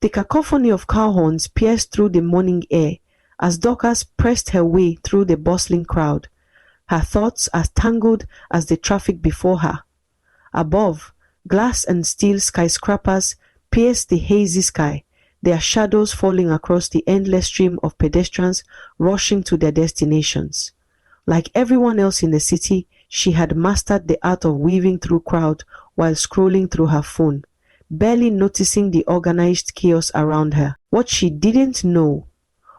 The cacophony of cow horns pierced through the morning air as Dorcas pressed her way through the bustling crowd, her thoughts as tangled as the traffic before her. Above, glass and steel skyscrapers pierced the hazy sky, their shadows falling across the endless stream of pedestrians rushing to their destinations. Like everyone else in the city, she had mastered the art of weaving through crowd while scrolling through her phone, barely noticing the organized chaos around her. What she didn't know,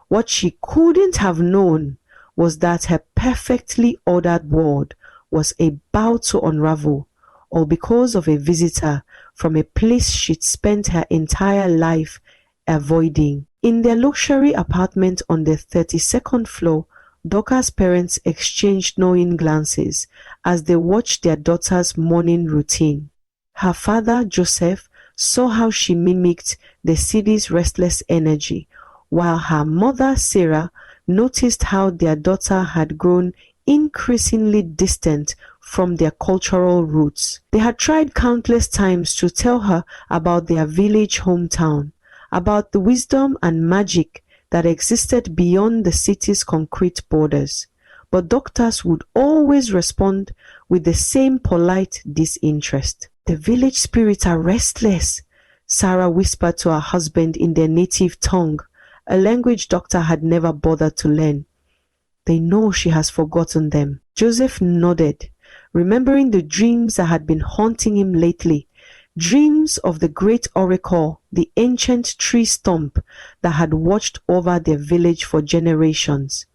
what she couldn't have known, was that her perfectly ordered world was about to unravel, all because of a visitor from a place she'd spent her entire life avoiding. In their luxury apartment on the 32nd floor, Dorcas' parents exchanged knowing glances as they watched their daughter's morning routine. Her father, Joseph, saw how she mimicked the city's restless energy, while her mother, Sarah, noticed how their daughter had grown increasingly distant from their cultural roots. They had tried countless times to tell her about their village hometown, about the wisdom and magic that existed beyond the city's concrete borders, but doctors would always respond with the same polite disinterest. "The village spirits are restless," Sarah whispered to her husband in their native tongue, a language doctor had never bothered to learn. "They know she has forgotten them." Joseph nodded, remembering the dreams that had been haunting him lately, dreams of the great oracle, the ancient tree stump that had watched over their village for generations.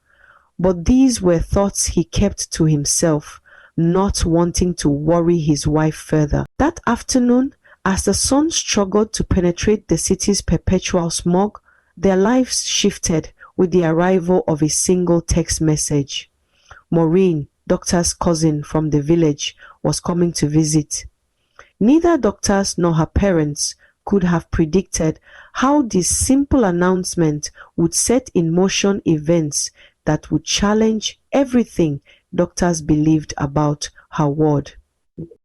But these were thoughts he kept to himself, not wanting to worry his wife further. That afternoon, as the sun struggled to penetrate the city's perpetual smog, their lives shifted with the arrival of a single text message. Maureen, Doctor's cousin from the village, was coming to visit. Neither doctors nor her parents could have predicted how this simple announcement would set in motion events that would challenge everything doctors believed about her ward.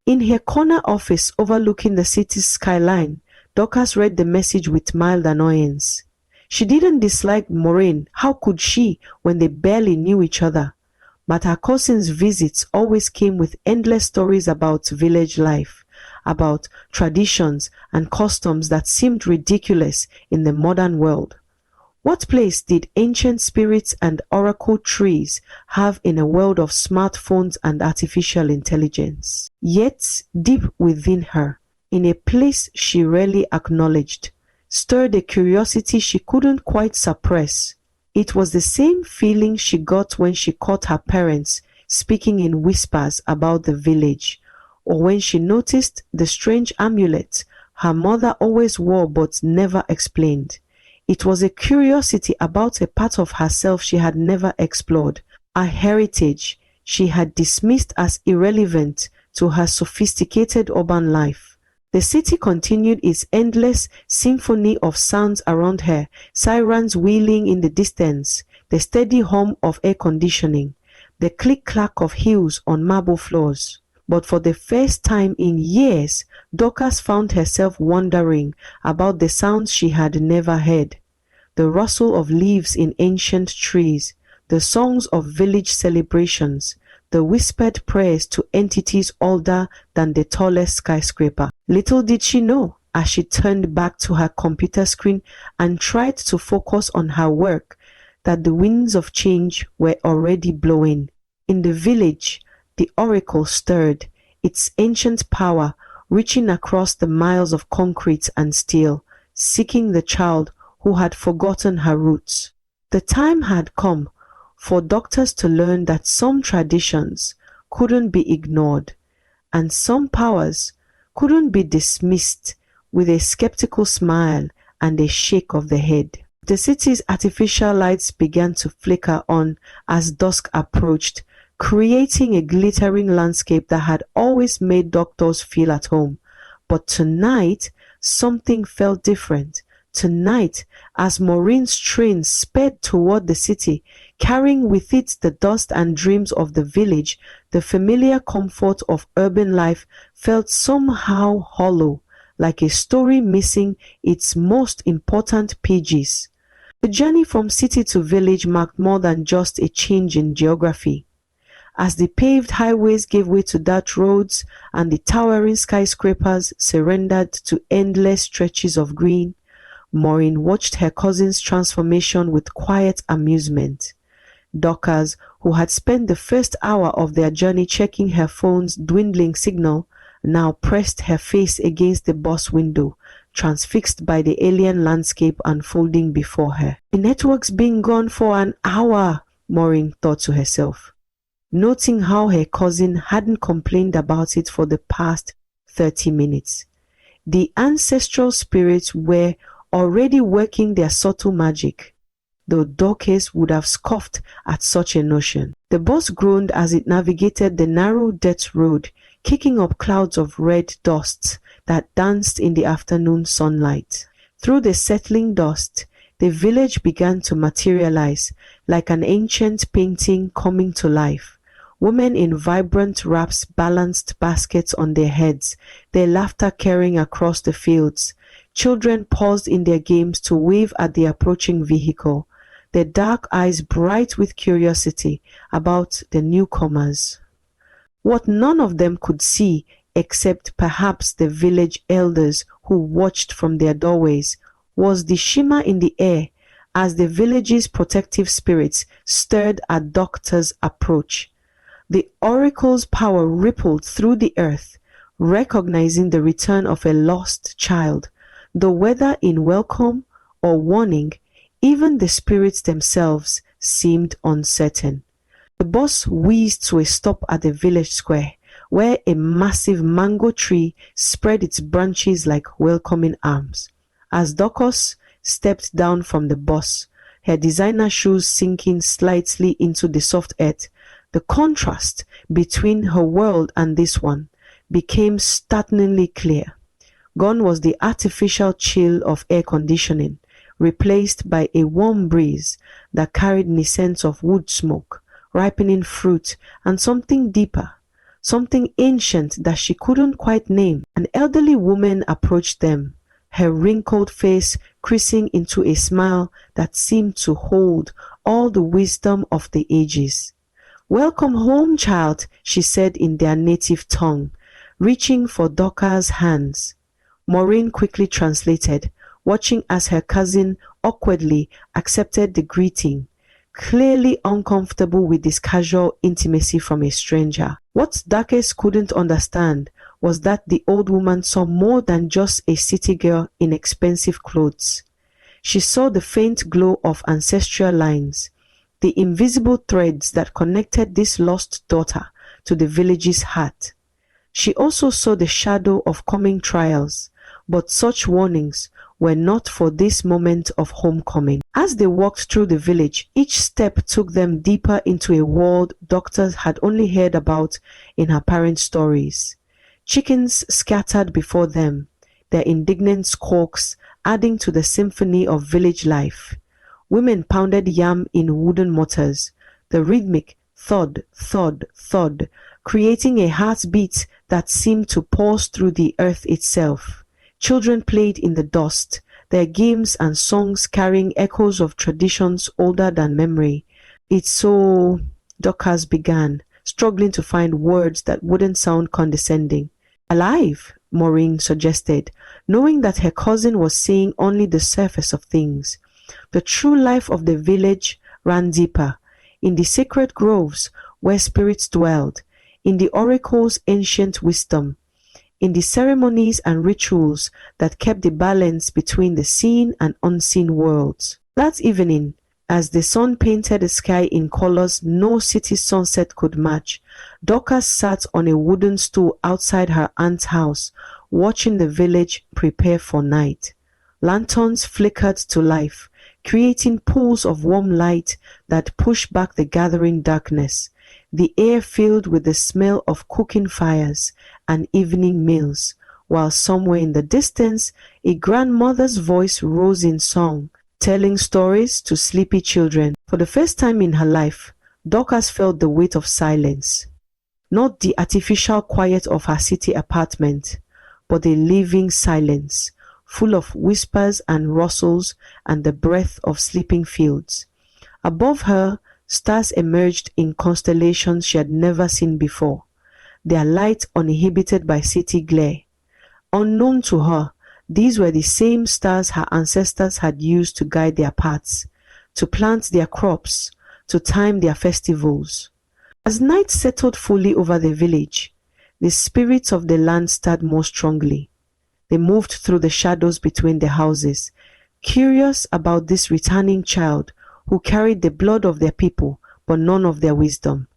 In her corner office overlooking the city's skyline, Dorcas read the message with mild annoyance. She didn't dislike Maureen. How could she when they barely knew each other? But her cousin's visits always came with endless stories about village life, about traditions and customs that seemed ridiculous in the modern world. What place did ancient spirits and oracle trees have in a world of smartphones and artificial intelligence? Yet, deep within her, in a place she rarely acknowledged, stirred a curiosity she couldn't quite suppress. It was the same feeling she got when she caught her parents speaking in whispers about the village, or when she noticed the strange amulet her mother always wore but never explained. It was a curiosity about a part of herself she had never explored, a heritage she had dismissed as irrelevant to her sophisticated urban life. The city continued its endless symphony of sounds around her, sirens wailing in the distance, the steady hum of air conditioning, the click-clack of heels on marble floors. But for the first time in years, Dorcas found herself wondering about the sounds she had never heard. The rustle of leaves in ancient trees, the songs of village celebrations, the whispered prayers to entities older than the tallest skyscraper. Little did she know, as she turned back to her computer screen and tried to focus on her work, that the winds of change were already blowing. In the village, the oracle stirred, its ancient power reaching across the miles of concrete and steel, seeking the child who had forgotten her roots. The time had come for doctors to learn that some traditions couldn't be ignored, and some powers couldn't be dismissed with a skeptical smile and a shake of the head. The city's artificial lights began to flicker on as dusk approached, creating a glittering landscape that had always made doctors feel at home. But tonight, something felt different. Tonight, as Maureen's train sped toward the city, carrying with it the dust and dreams of the village, the familiar comfort of urban life felt somehow hollow, like a story missing its most important pages. The journey from city to village marked more than just a change in geography. As the paved highways gave way to dirt roads and the towering skyscrapers surrendered to endless stretches of green, Maureen watched her cousin's transformation with quiet amusement. Dorcas, who had spent the first hour of their journey checking her phone's dwindling signal, now pressed her face against the bus window, transfixed by the alien landscape unfolding before her. The network's been gone for an hour, Maureen thought to herself, noting how her cousin hadn't complained about it for the past 30 minutes. The ancestral spirits were already working their subtle magic, though Dorcas would have scoffed at such a notion. The bus groaned as it navigated the narrow dirt road, kicking up clouds of red dust that danced in the afternoon sunlight. Through the settling dust, the village began to materialize like an ancient painting coming to life. Women in vibrant wraps balanced baskets on their heads, their laughter carrying across the fields. Children paused in their games to wave at the approaching vehicle, their dark eyes bright with curiosity about the newcomers. What none of them could see, except perhaps the village elders who watched from their doorways, was the shimmer in the air as the village's protective spirits stirred at Doctor's approach. The oracle's power rippled through the earth, recognizing the return of a lost child, though whether in welcome or warning, even the spirits themselves seemed uncertain. The bus whizzed to a stop at the village square, where a massive mango tree spread its branches like welcoming arms. As Dorcas stepped down from the bus, her designer shoes sinking slightly into the soft earth, the contrast between her world and this one became startlingly clear. Gone was the artificial chill of air conditioning, replaced by a warm breeze that carried the scent of wood smoke, ripening fruit, and something deeper, something ancient that she couldn't quite name. An elderly woman approached them, her wrinkled face creasing into a smile that seemed to hold all the wisdom of the ages. "Welcome home, child," she said in their native tongue, reaching for Dorcas' hands. Maureen quickly translated, watching as her cousin awkwardly accepted the greeting, clearly uncomfortable with this casual intimacy from a stranger. What Dorcas couldn't understand was that the old woman saw more than just a city girl in expensive clothes. She saw the faint glow of ancestral lines, the invisible threads that connected this lost daughter to the village's heart. She also saw the shadow of coming trials, but such warnings were not for this moment of homecoming. As they walked through the village, each step took them deeper into a world doctors had only heard about in her parents' stories. Chickens scattered before them, their indignant squawks adding to the symphony of village life. Women pounded yam in wooden mortars, the rhythmic thud, thud, thud, creating a heartbeat that seemed to pulse through the earth itself. Children played in the dust, their games and songs carrying echoes of traditions older than memory. "It's so," Dorcas began, struggling to find words that wouldn't sound condescending. "Alive," Maureen suggested, knowing that her cousin was seeing only the surface of things. The true life of the village ran deeper, in the sacred groves where spirits dwelled, in the oracle's ancient wisdom, in the ceremonies and rituals that kept the balance between the seen and unseen worlds. That evening, as the sun painted the sky in colors no city sunset could match, Dorcas sat on a wooden stool outside her aunt's house, watching the village prepare for night. Lanterns flickered to life, creating pools of warm light that pushed back the gathering darkness, the air filled with the smell of cooking fires and evening meals, while somewhere in the distance a grandmother's voice rose in song, telling stories to sleepy children. For the first time in her life, Dorcas felt the weight of silence, not the artificial quiet of her city apartment, but a living silence, full of whispers and rustles and the breath of sleeping fields. Above her, stars emerged in constellations she had never seen before, their light uninhibited by city glare. Unknown to her, these were the same stars her ancestors had used to guide their paths, to plant their crops, to time their festivals. As night settled fully over the village, the spirits of the land stirred more strongly. They moved through the shadows between the houses, curious about this returning child who carried the blood of their people but none of their wisdom.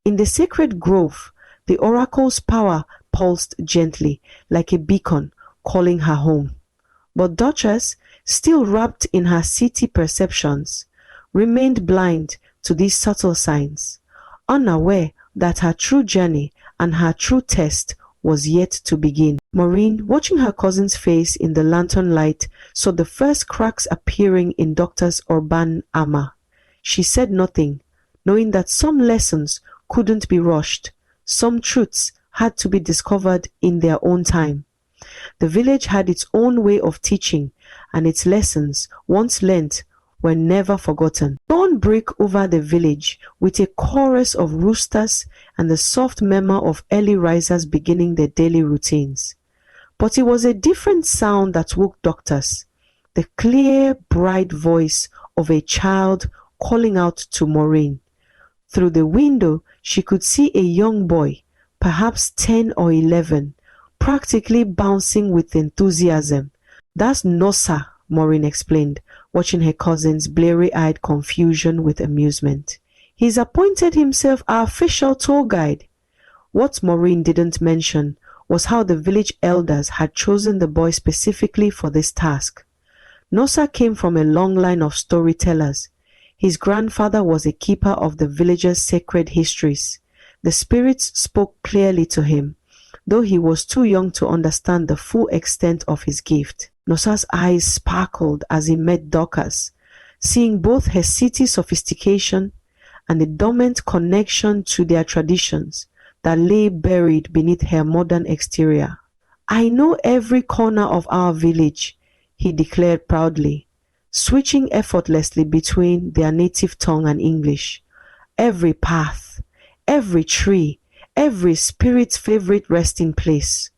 In the sacred grove, the oracle's power pulsed gently, like a beacon, calling her home. But Duchess, still wrapped in her city perceptions, remained blind to these subtle signs, unaware that her true journey and her true test was yet to begin. Maureen, watching her cousin's face in the lantern light, saw the first cracks appearing in Doctor's urban armor. She said nothing, knowing that some lessons couldn't be rushed, some truths had to be discovered in their own time. The village had its own way of teaching, and its lessons, once learnt, were never forgotten. Dawn broke over the village with a chorus of roosters and the soft murmur of early risers beginning their daily routines. But it was a different sound that woke Doctors, the clear, bright voice of a child calling out to Maureen. Through the window, she could see a young boy, perhaps 10 or 11, practically bouncing with enthusiasm. "That's Nosa," Maureen explained, watching her cousin's bleary-eyed confusion with amusement. "He's appointed himself our official tour guide." What Maureen didn't mention was how the village elders had chosen the boy specifically for this task. Nosa came from a long line of storytellers. His grandfather was a keeper of the village's sacred histories. The spirits spoke clearly to him, though he was too young to understand the full extent of his gift. Nosa's eyes sparkled as he met Dorcas, seeing both her city sophistication and the dormant connection to their traditions that lay buried beneath her modern exterior. "I know every corner of our village," he declared proudly, switching effortlessly between their native tongue and English. "Every path, every tree, every spirit's favorite resting place."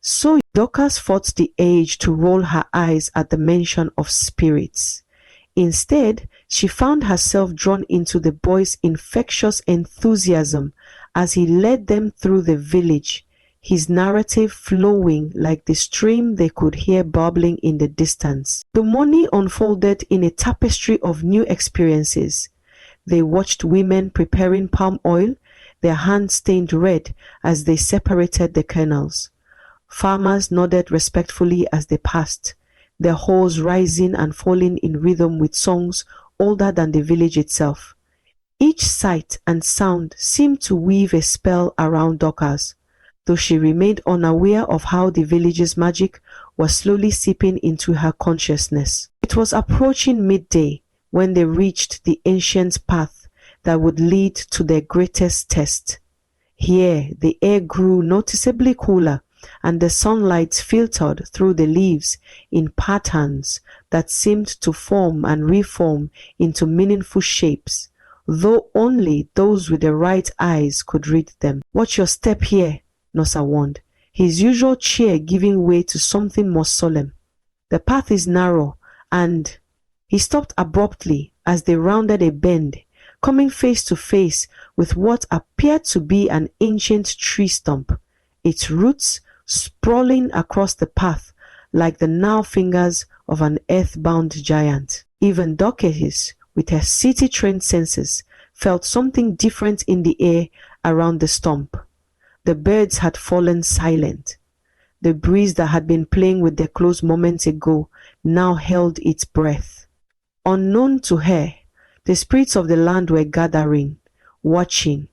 So Dorcas fought the urge to roll her eyes at the mention of spirits. Instead, she found herself drawn into the boy's infectious enthusiasm as he led them through the village, his narrative flowing like the stream they could hear bubbling in the distance. The morning unfolded in a tapestry of new experiences. They watched women preparing palm oil, their hands stained red as they separated the kernels. Farmers nodded respectfully as they passed, their hoes rising and falling in rhythm with songs older than the village itself. Each sight and sound seemed to weave a spell around Dorcas, though she remained unaware of how the village's magic was slowly seeping into her consciousness. It was approaching midday when they reached the ancient path that would lead to their greatest test. Here, the air grew noticeably cooler, and the sunlight filtered through the leaves in patterns that seemed to form and reform into meaningful shapes, though only those with the right eyes could read them. "Watch your step here," Nosa warned, his usual cheer giving way to something more solemn. "The path is narrow, and—" He stopped abruptly as they rounded a bend, coming face to face with what appeared to be an ancient tree stump, its roots sprawling across the path like the gnarled fingers of an earthbound giant. Even Dorcas, with her city-trained senses, felt something different in the air around the stump. The birds had fallen silent. The breeze that had been playing with their clothes moments ago now held its breath. Unknown to her, the spirits of the land were gathering, watching,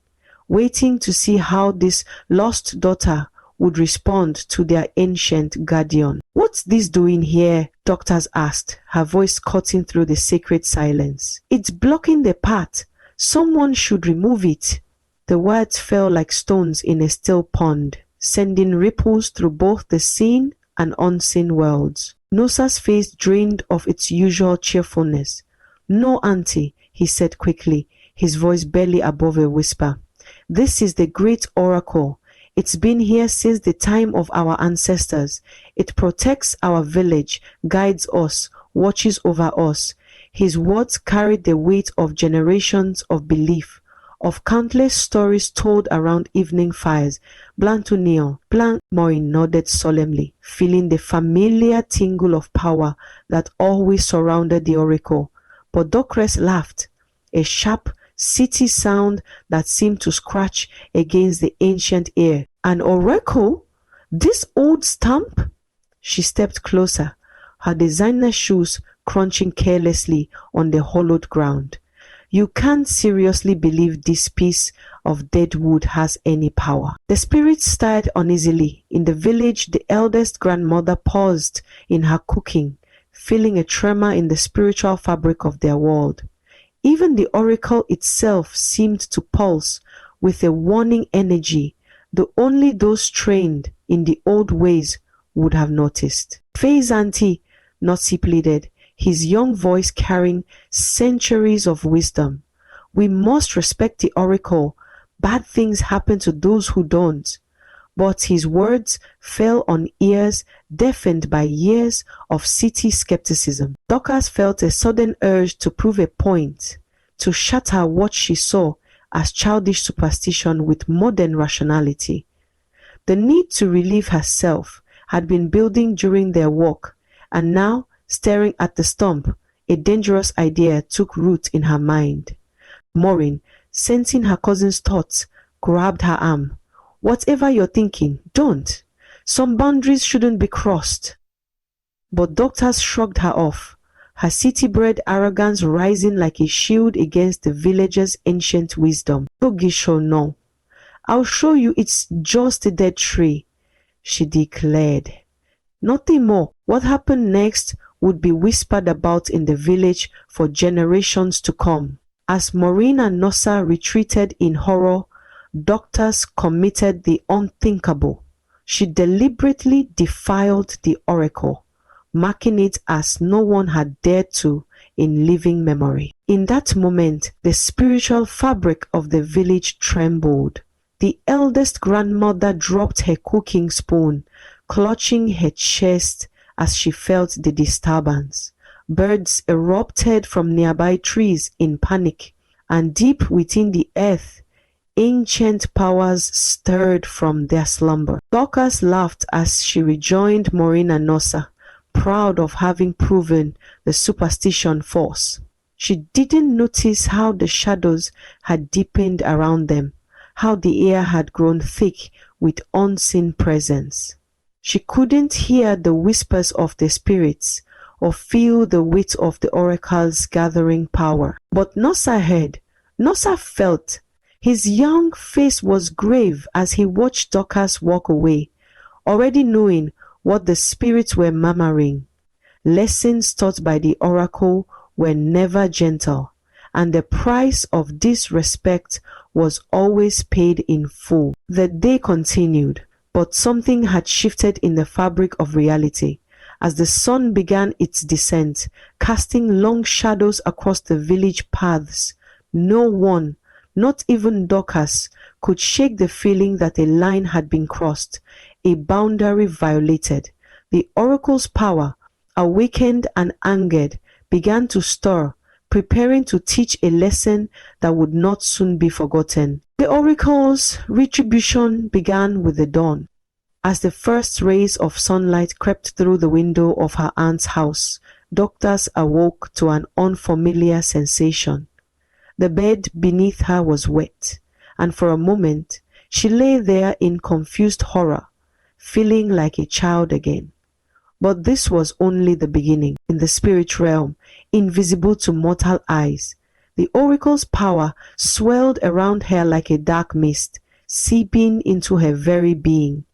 waiting to see how this lost daughter would respond to their ancient guardian. "What's this doing here?" Doctors asked, her voice cutting through the sacred silence. "It's blocking the path. Someone should remove it." The words fell like stones in a still pond. sending ripples through both the seen and unseen worlds. Nosa's face drained of its usual cheerfulness. "No, auntie," he said quickly, his voice barely above a whisper. "This is the great oracle. It's been here since the time of our ancestors. It protects our village, guides us, watches over us." His words carried the weight of generations of belief, of countless stories told around evening fires. Blantunio, Morin nodded solemnly, feeling the familiar tingle of power that always surrounded the oracle. But Docres laughed, a sharp, city sound that seemed to scratch against the ancient ear. "An oracle? This old stump?" She stepped closer, her designer shoes crunching carelessly on the hollowed ground. "You can't seriously believe this piece of dead wood has any power." The spirits stirred uneasily. In the village, the eldest grandmother paused in her cooking, feeling a tremor in the spiritual fabric of their world. Even the oracle itself seemed to pulse with a warning energy that only those trained in the old ways would have noticed. "Face, auntie," Notsi pleaded, his young voice carrying centuries of wisdom. "We must respect the oracle. Bad things happen to those who don't." But his words fell on ears deafened by years of city skepticism. Dorcas felt a sudden urge to prove a point, to shatter what she saw as childish superstition with modern rationality. The need to relieve herself had been building during their walk, and now, staring at the stump, a dangerous idea took root in her mind. Maureen, sensing her cousin's thoughts, grabbed her arm. "Whatever you're thinking, don't. Some boundaries shouldn't be crossed." But Doctors shrugged her off, her city-bred arrogance rising like a shield against the villagers' ancient wisdom. "Togisho no. I'll show you it's just a dead tree," she declared. Nothing more. What happened next would be whispered about in the village for generations to come. As Maureen and Nosa retreated in horror, Doctors committed the unthinkable. She deliberately defiled the oracle, marking it as no one had dared to in living memory. In that moment, the spiritual fabric of the village trembled. The eldest grandmother dropped her cooking spoon, clutching her chest as she felt the disturbance. Birds erupted from nearby trees in panic, and deep within the earth, ancient powers stirred from their slumber. Dorcas laughed as she rejoined Maureen and Nosa, proud of having proven the superstition false. She didn't notice how the shadows had deepened around them, how the air had grown thick with unseen presence. She couldn't hear the whispers of the spirits or feel the weight of the oracle's gathering power. But Nosa heard, Nosa felt. His young face was grave as he watched Dorcas walk away, already knowing what the spirits were murmuring. Lessons taught by the oracle were never gentle, and the price of disrespect was always paid in full. The day continued, but something had shifted in the fabric of reality. As the sun began its descent, casting long shadows across the village paths, no one, not even Dorcas, could shake the feeling that a line had been crossed, a boundary violated. The oracle's power, awakened and angered, began to stir, preparing to teach a lesson that would not soon be forgotten. The oracle's retribution began with the dawn. As the first rays of sunlight crept through the window of her aunt's house, Doctors awoke to an unfamiliar sensation. The bed beneath her was wet, and for a moment she lay there in confused horror, feeling like a child again. But this was only the beginning. In the spirit realm, invisible to mortal eyes, the oracle's power swelled around her like a dark mist, seeping into her very being.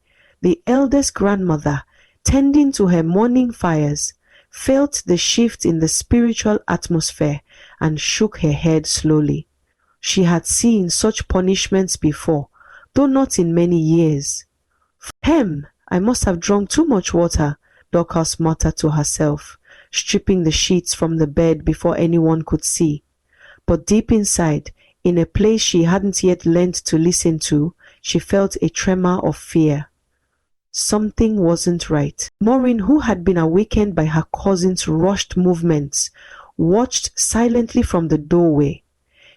The eldest grandmother, tending to her morning fires, felt the shift in the spiritual atmosphere and shook her head slowly. She had seen such punishments before, though not in many years. I must have drunk too much water, Dorcas muttered to herself, stripping the sheets from the bed before anyone could see. But deep inside, in a place she hadn't yet learned to listen to, she felt a tremor of fear. Something wasn't right. Maureen, who had been awakened by her cousin's rushed movements, watched silently from the doorway.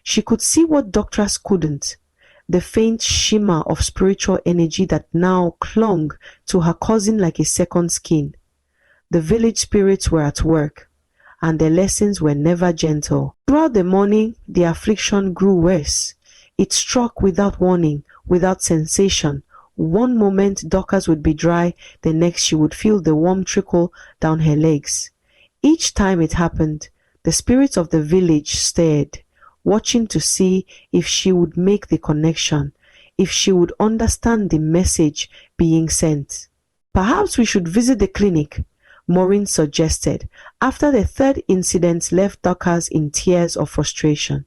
She could see what doctors couldn't, the faint shimmer of spiritual energy that now clung to her cousin like a second skin. The village spirits were at work, and their lessons were never gentle. Throughout the morning, the affliction grew worse. It struck without warning, without sensation. One moment Dorcas would be dry, the next she would feel the warm trickle down her legs. Each time it happened, the spirits of the village stared, watching to see if she would make the connection, if she would understand the message being sent. Perhaps we should visit the clinic, Maureen suggested, after the third incident left Dorcas in tears of frustration.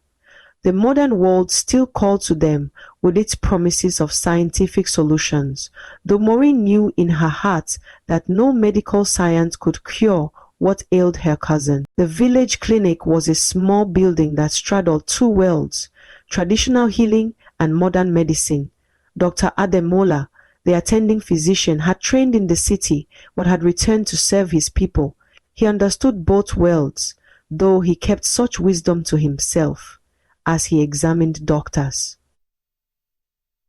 The modern world still called to them with its promises of scientific solutions, though Maureen knew in her heart that no medical science could cure what ailed her cousin. The village clinic was a small building that straddled two worlds, traditional healing and modern medicine. Dr. Ademola, the attending physician, had trained in the city but had returned to serve his people. He understood both worlds, though he kept such wisdom to himself as he examined doctors.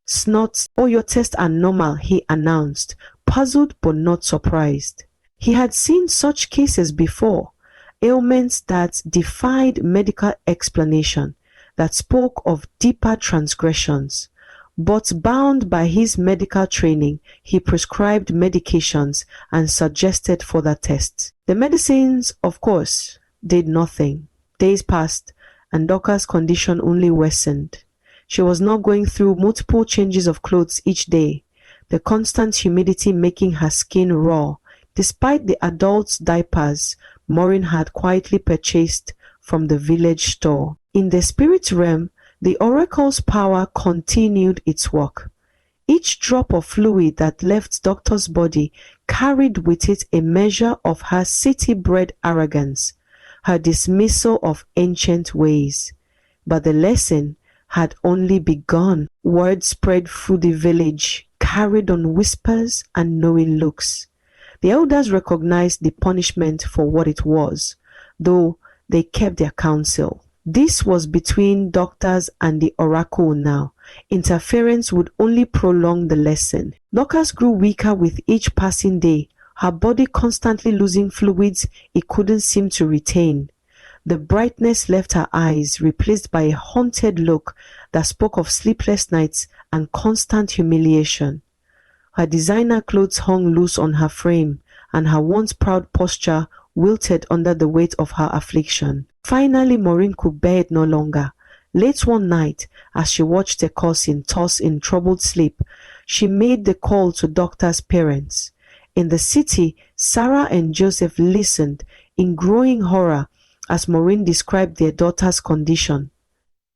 "Snot, oh, your tests are normal," he announced, puzzled but not surprised. He had seen such cases before, ailments that defied medical explanation, that spoke of deeper transgressions. But bound by his medical training, he prescribed medications and suggested further tests. The medicines, of course, did nothing. Days passed, and Dorcas' condition only worsened. She was now going through multiple changes of clothes each day, the constant humidity making her skin raw, despite the adults' diapers Maureen had quietly purchased from the village store. In the spirit realm, the oracle's power continued its work. Each drop of fluid that left Doctor's body carried with it a measure of her city-bred arrogance, her dismissal of ancient ways. But the lesson had only begun. Word spread through the village, carried on whispers and knowing looks. The elders recognized the punishment for what it was, though they kept their counsel. This was between doctors and the oracle now. Interference would only prolong the lesson. Dorcas grew weaker with each passing day, her body constantly losing fluids it couldn't seem to retain. The brightness left her eyes, replaced by a haunted look that spoke of sleepless nights and constant humiliation. Her designer clothes hung loose on her frame, and her once proud posture wilted under the weight of her affliction. Finally, Maureen could bear it no longer. Late one night, as she watched her cousin toss in troubled sleep, she made the call to Doctor's parents. In the city, Sarah and Joseph listened in growing horror as Maureen described their daughter's condition.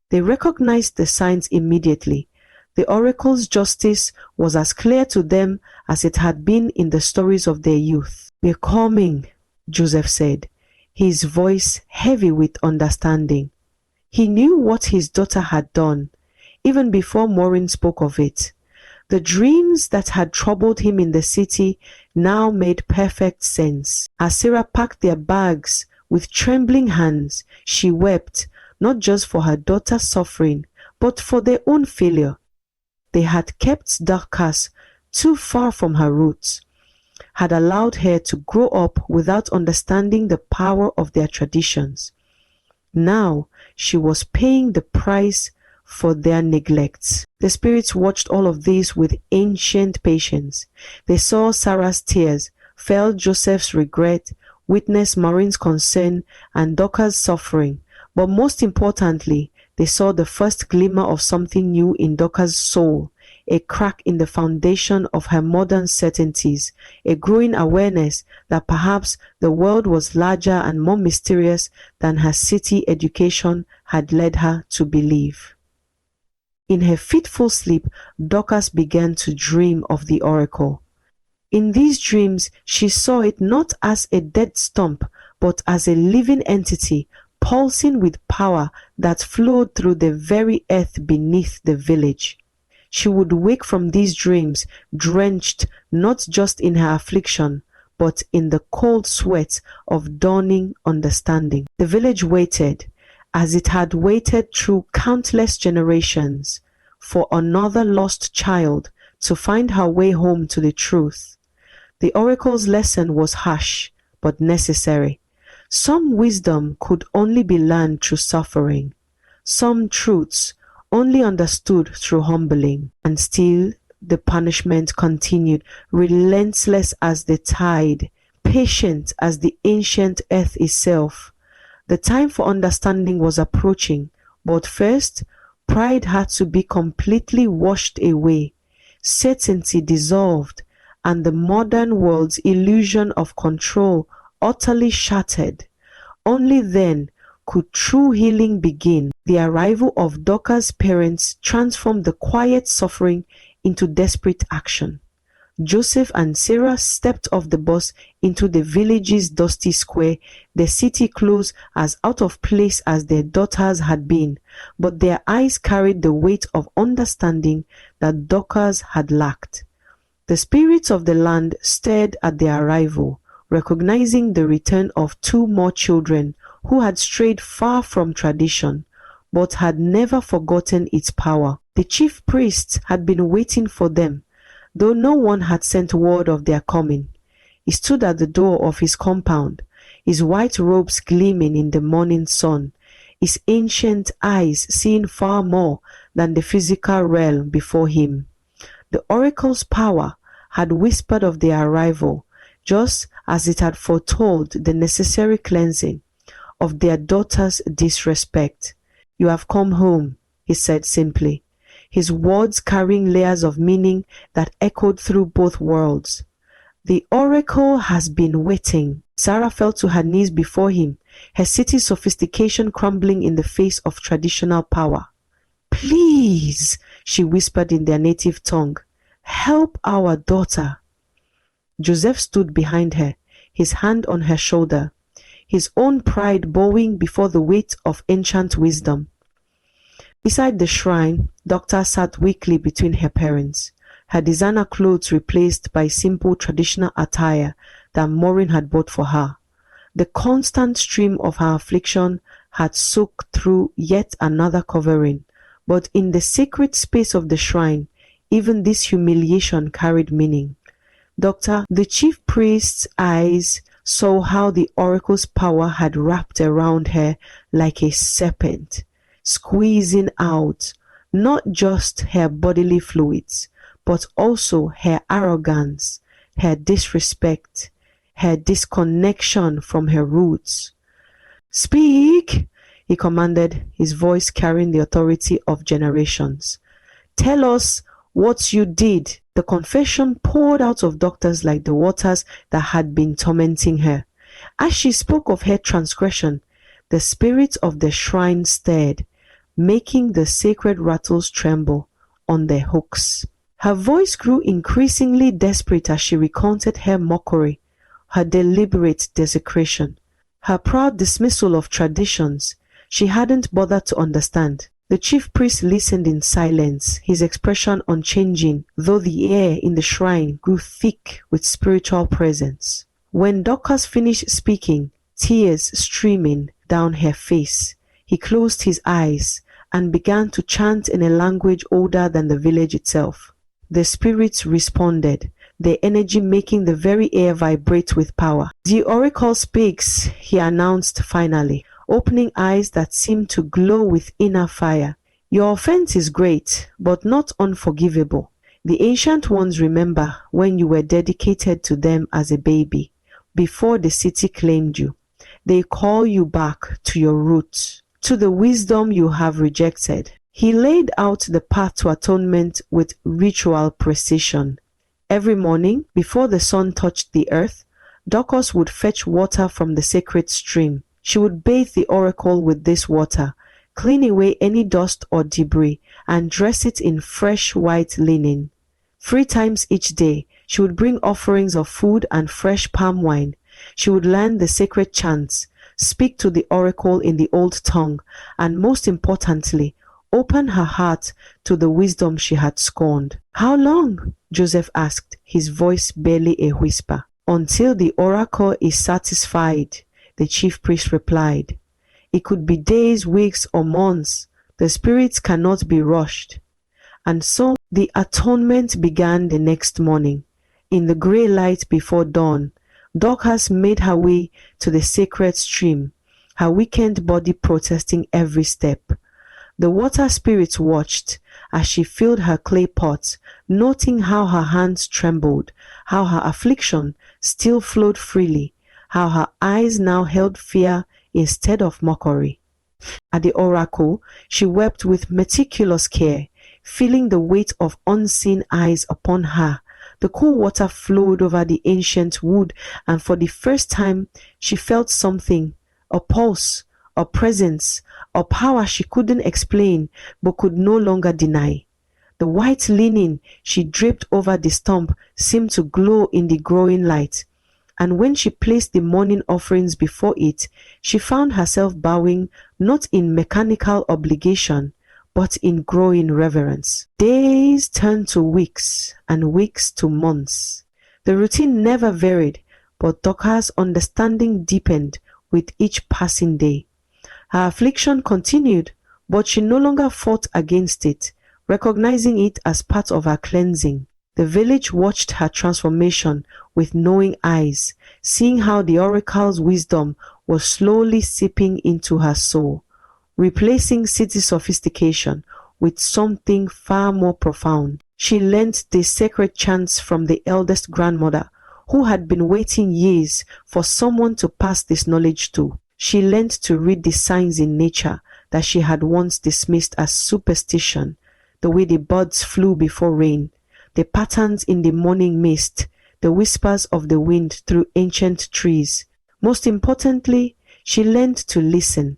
They recognized the signs immediately. The oracle's justice was as clear to them as it had been in the stories of their youth. "We're coming," Joseph said, his voice heavy with understanding. He knew what his daughter had done, even before Maureen spoke of it. The dreams that had troubled him in the city now made perfect sense. As Sarah packed their bags with trembling hands, she wept, not just for her daughter's suffering, but for their own failure. They had kept Dorcas too far from her roots, had allowed her to grow up without understanding the power of their traditions. Now she was paying the price for their neglects. The spirits watched all of this with ancient patience. They saw Sarah's tears, felt Joseph's regret, witnessed Maureen's concern and Dorcas' suffering, but most importantly, they saw the first glimmer of something new in Dorcas' soul, a crack in the foundation of her modern certainties, a growing awareness that perhaps the world was larger and more mysterious than her city education had led her to believe. In her fitful sleep, Dorcas began to dream of the oracle. In these dreams, she saw it not as a dead stump, but as a living entity, pulsing with power that flowed through the very earth beneath the village. She would wake from these dreams, drenched not just in her affliction, but in the cold sweat of dawning understanding. The village waited, as it had waited through countless generations, for another lost child to find her way home to the truth. The oracle's lesson was harsh, but necessary. Some wisdom could only be learned through suffering. Some truths only understood through humbling. And still the punishment continued, relentless as the tide, patient as the ancient earth itself. The time for understanding was approaching, but first, pride had to be completely washed away, certainty dissolved, and the modern world's illusion of control utterly shattered. Only then could true healing begin. The arrival of Dorcas' parents transformed the quiet suffering into desperate action. Joseph and Sarah stepped off the bus into the village's dusty square, the city clothes as out of place as their daughters had been, but their eyes carried the weight of understanding that Dorcas had lacked. The spirits of the land stared at their arrival, recognizing the return of two more children who had strayed far from tradition, but had never forgotten its power. The chief priest had been waiting for them, though no one had sent word of their coming. He stood at the door of his compound, his white robes gleaming in the morning sun, his ancient eyes seeing far more than the physical realm before him. The oracle's power had whispered of their arrival, just as it had foretold the necessary cleansing of their daughter's disrespect. "You have come home," he said simply, his words carrying layers of meaning that echoed through both worlds. "The oracle has been waiting." Sarah fell to her knees before him, her city's sophistication crumbling in the face of traditional power. "Please," she whispered in their native tongue, "help our daughter." Joseph stood behind her, his hand on her shoulder, his own pride bowing before the weight of ancient wisdom. Beside the shrine, Doctor sat weakly between her parents, her designer clothes replaced by simple traditional attire that Maureen had bought for her. The constant stream of her affliction had soaked through yet another covering, but in the sacred space of the shrine, even this humiliation carried meaning. "Doctor," the chief priest's eyes saw how the oracle's power had wrapped around her like a serpent, squeezing out not just her bodily fluids, but also her arrogance, her disrespect, her disconnection from her roots. "Speak," he commanded, his voice carrying the authority of generations. "Tell us what you did." The confession poured out of Doctors like the waters that had been tormenting her. As she spoke of her transgression, the spirit of the shrine stirred, making the sacred rattles tremble on their hooks. Her voice grew increasingly desperate as she recounted her mockery, her deliberate desecration, her proud dismissal of traditions she hadn't bothered to understand. The chief priest listened in silence, his expression unchanging, though the air in the shrine grew thick with spiritual presence. When Dorcas finished speaking, tears streaming down her face, he closed his eyes and began to chant in a language older than the village itself. The spirits responded, their energy making the very air vibrate with power. "The oracle speaks," he announced finally, opening eyes that seemed to glow with inner fire. "Your offense is great, but not unforgivable. The ancient ones remember when you were dedicated to them as a baby, before the city claimed you. They call you back to your roots, to the wisdom you have rejected." He laid out the path to atonement with ritual precision. Every morning, before the sun touched the earth, Dorcas would fetch water from the sacred stream. She would bathe the oracle with this water, clean away any dust or debris, and dress it in fresh white linen. 3 times each day, she would bring offerings of food and fresh palm wine. She would learn the sacred chants, speak to the oracle in the old tongue, and most importantly, open her heart to the wisdom she had scorned. "How long?" Joseph asked, his voice barely a whisper. "Until the oracle is satisfied," the chief priest replied. "It could be days, weeks, or months. The spirits cannot be rushed." And so the atonement began the next morning. In the grey light before dawn, Dorcas made her way to the sacred stream, her weakened body protesting every step. The water spirits watched as she filled her clay pot, noting how her hands trembled, how her affliction still flowed freely, how her eyes now held fear instead of mockery. At the oracle, she wept with meticulous care, feeling the weight of unseen eyes upon her. The cool water flowed over the ancient wood, and for the first time she felt something, a pulse, a presence, a power she couldn't explain but could no longer deny. The white linen she draped over the stump seemed to glow in the growing light, and when she placed the morning offerings before it, she found herself bowing not in mechanical obligation, but in growing reverence. Days turned to weeks, and weeks to months. The routine never varied, but Dorcas' understanding deepened with each passing day. Her affliction continued, but she no longer fought against it, recognizing it as part of her cleansing. The village watched her transformation with knowing eyes, seeing how the oracle's wisdom was slowly seeping into her soul, replacing city sophistication with something far more profound. She learnt the sacred chants from the eldest grandmother, who had been waiting years for someone to pass this knowledge to. She learnt to read the signs in nature that she had once dismissed as superstition, the way the birds flew before rain, the patterns in the morning mist, the whispers of the wind through ancient trees. Most importantly, she learned to listen,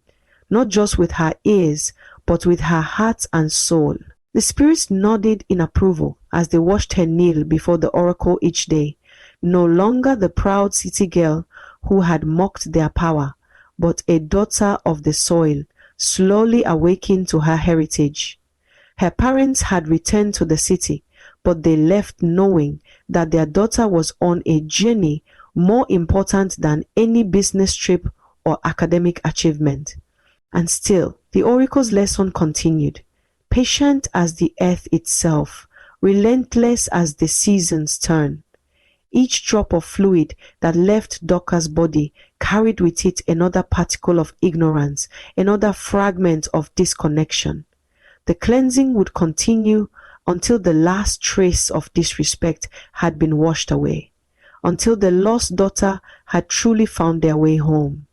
not just with her ears, but with her heart and soul. The spirits nodded in approval as they watched her kneel before the oracle each day, no longer the proud city girl who had mocked their power, but a daughter of the soil, slowly awaking to her heritage. Her parents had returned to the city, but they left knowing that their daughter was on a journey more important than any business trip or academic achievement. And still, the oracle's lesson continued, patient as the earth itself, relentless as the seasons turn. Each drop of fluid that left Dorcas' body carried with it another particle of ignorance, another fragment of disconnection. The cleansing would continue until the last trace of disrespect had been washed away, until the lost daughter had truly found their way home.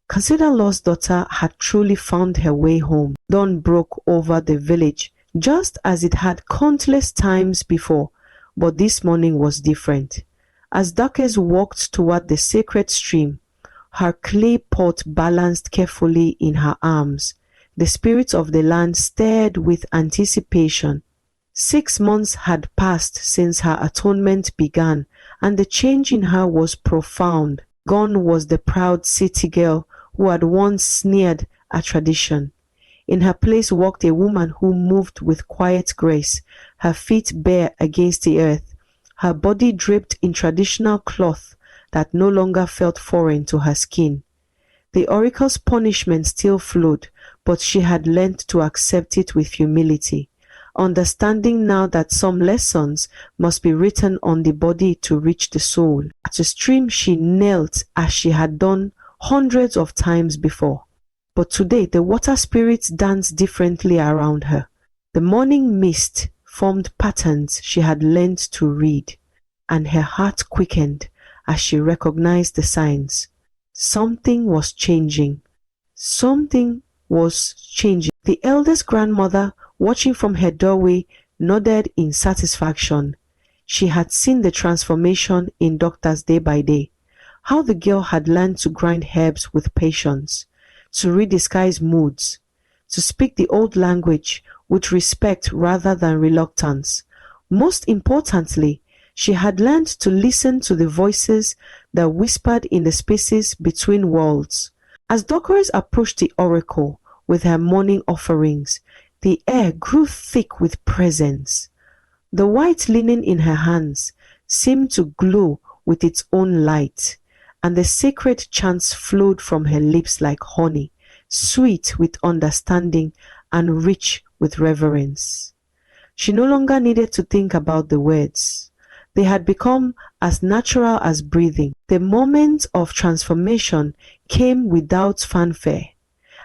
Consider lost daughter had truly found her way home. Dawn broke over the village, just as it had countless times before, but this morning was different. As Dorcas walked toward the sacred stream, her clay pot balanced carefully in her arms, the spirits of the land stared with anticipation. 6 months had passed since her atonement began, and the change in her was profound. Gone was the proud city girl who had once sneered at tradition. In her place walked a woman who moved with quiet grace, her feet bare against the earth, her body draped in traditional cloth that no longer felt foreign to her skin. The oracle's punishment still flowed, but she had learned to accept it with humility, understanding now that some lessons must be written on the body to reach the soul. At the stream she knelt as she had done hundreds of times before. But today the water spirits danced differently around her. The morning mist formed patterns she had learned to read, and her heart quickened as she recognized the signs. Something was changing. Something was changing. The eldest grandmother, watching from her doorway, nodded in satisfaction. She had seen the transformation in Dorcas day by day, how the girl had learned to grind herbs with patience, to read the sky's moods, to speak the old language with respect rather than reluctance. Most importantly, she had learned to listen to the voices that whispered in the spaces between worlds. As Dorcas approached the oracle with her morning offerings, the air grew thick with presence. The white linen in her hands seemed to glow with its own light, and the sacred chants flowed from her lips like honey, sweet with understanding and rich with reverence. She no longer needed to think about the words. They had become as natural as breathing. The moment of transformation came without fanfare.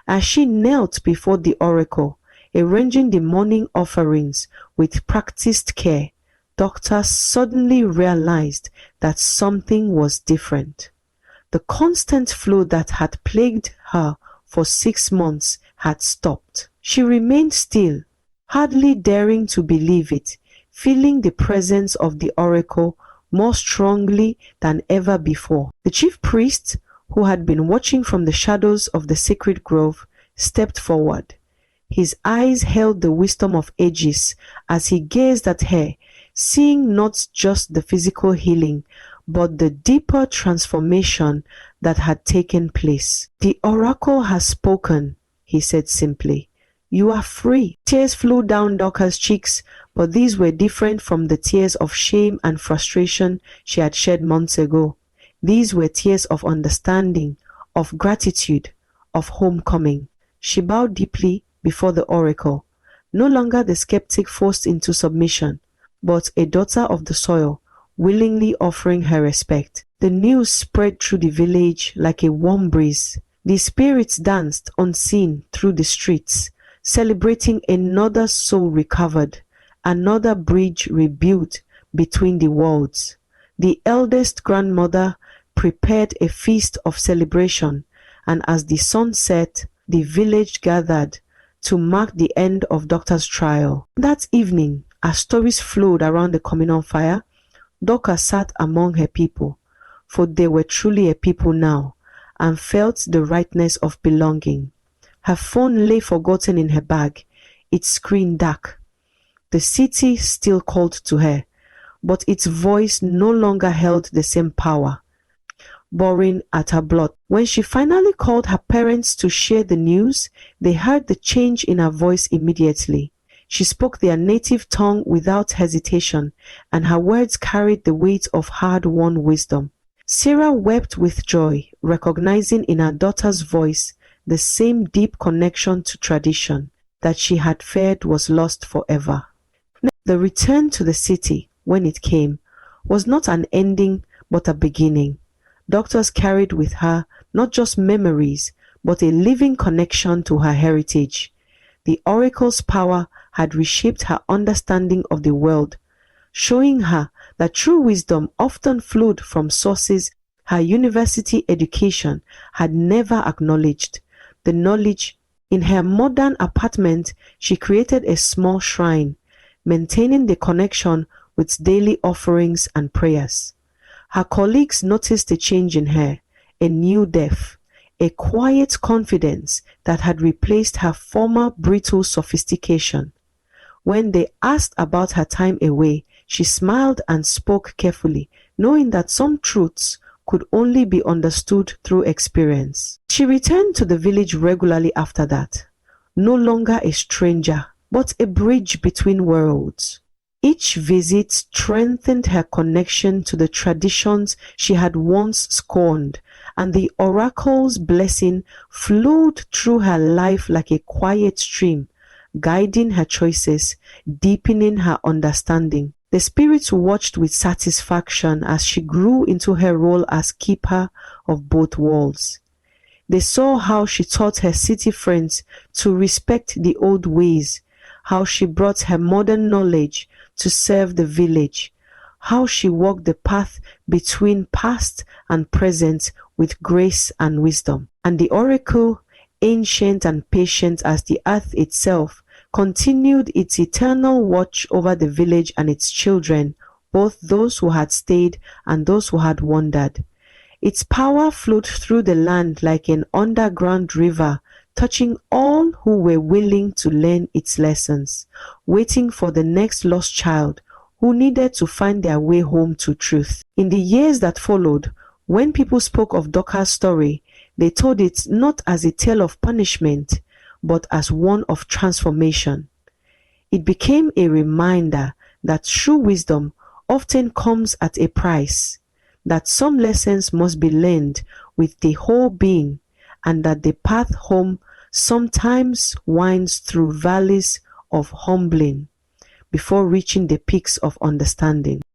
As she knelt before the oracle, arranging the morning offerings with practiced care, Doctor suddenly realized that something was different. The constant flow that had plagued her for 6 months had stopped. She remained still, hardly daring to believe it, feeling the presence of the oracle more strongly than ever before. The chief priest, who had been watching from the shadows of the sacred grove, stepped forward. His eyes held the wisdom of ages as he gazed at her, seeing not just the physical healing, but the deeper transformation that had taken place. "The oracle has spoken," he said simply. "You are free." Tears flew down Dorcas' cheeks, but these were different from the tears of shame and frustration she had shed months ago. These were tears of understanding, of gratitude, of homecoming. She bowed deeply before the oracle, no longer the skeptic forced into submission, but a daughter of the soil, willingly offering her respect. The news spread through the village like a warm breeze. The spirits danced unseen through the streets, celebrating another soul recovered, another bridge rebuilt between the worlds. The eldest grandmother prepared a feast of celebration, and as the sun set, the village gathered to mark the end of Doctor's trial. That evening, as stories flowed around the communal fire, Dorcas sat among her people, for they were truly a people now, and felt the rightness of belonging. Her phone lay forgotten in her bag, its screen dark. The city still called to her, but its voice no longer held the same power, boring at her blood. When she finally called her parents to share the news, they heard the change in her voice immediately. She spoke their native tongue without hesitation, and her words carried the weight of hard-won wisdom. Sarah wept with joy, recognizing in her daughter's voice the same deep connection to tradition that she had feared was lost forever. The return to the city, when it came, was not an ending but a beginning. Doctors carried with her not just memories, but a living connection to her heritage. The oracle's power had reshaped her understanding of the world, showing her that true wisdom often flowed from sources her university education had never acknowledged. The knowledge in her modern apartment, she created a small shrine, maintaining the connection with daily offerings and prayers. Her colleagues noticed a change in her, a new depth, a quiet confidence that had replaced her former brittle sophistication. When they asked about her time away, she smiled and spoke carefully, knowing that some truths could only be understood through experience. She returned to the village regularly after that, no longer a stranger, but a bridge between worlds. Each visit strengthened her connection to the traditions she had once scorned, and the oracle's blessing flowed through her life like a quiet stream, guiding her choices, deepening her understanding. The spirits watched with satisfaction as she grew into her role as keeper of both worlds. They saw how she taught her city friends to respect the old ways, how she brought her modern knowledge to serve the village, how she walked the path between past and present with grace and wisdom. And the oracle, ancient and patient as the earth itself, continued its eternal watch over the village and its children, both those who had stayed and those who had wandered. Its power flowed through the land like an underground river, touching all who were willing to learn its lessons, waiting for the next lost child who needed to find their way home to truth. In the years that followed, when people spoke of Dorcas' story, they told it not as a tale of punishment, but as one of transformation. It became a reminder that true wisdom often comes at a price, that some lessons must be learned with the whole being, and that the path home sometimes winds through valleys of humbling before reaching the peaks of understanding.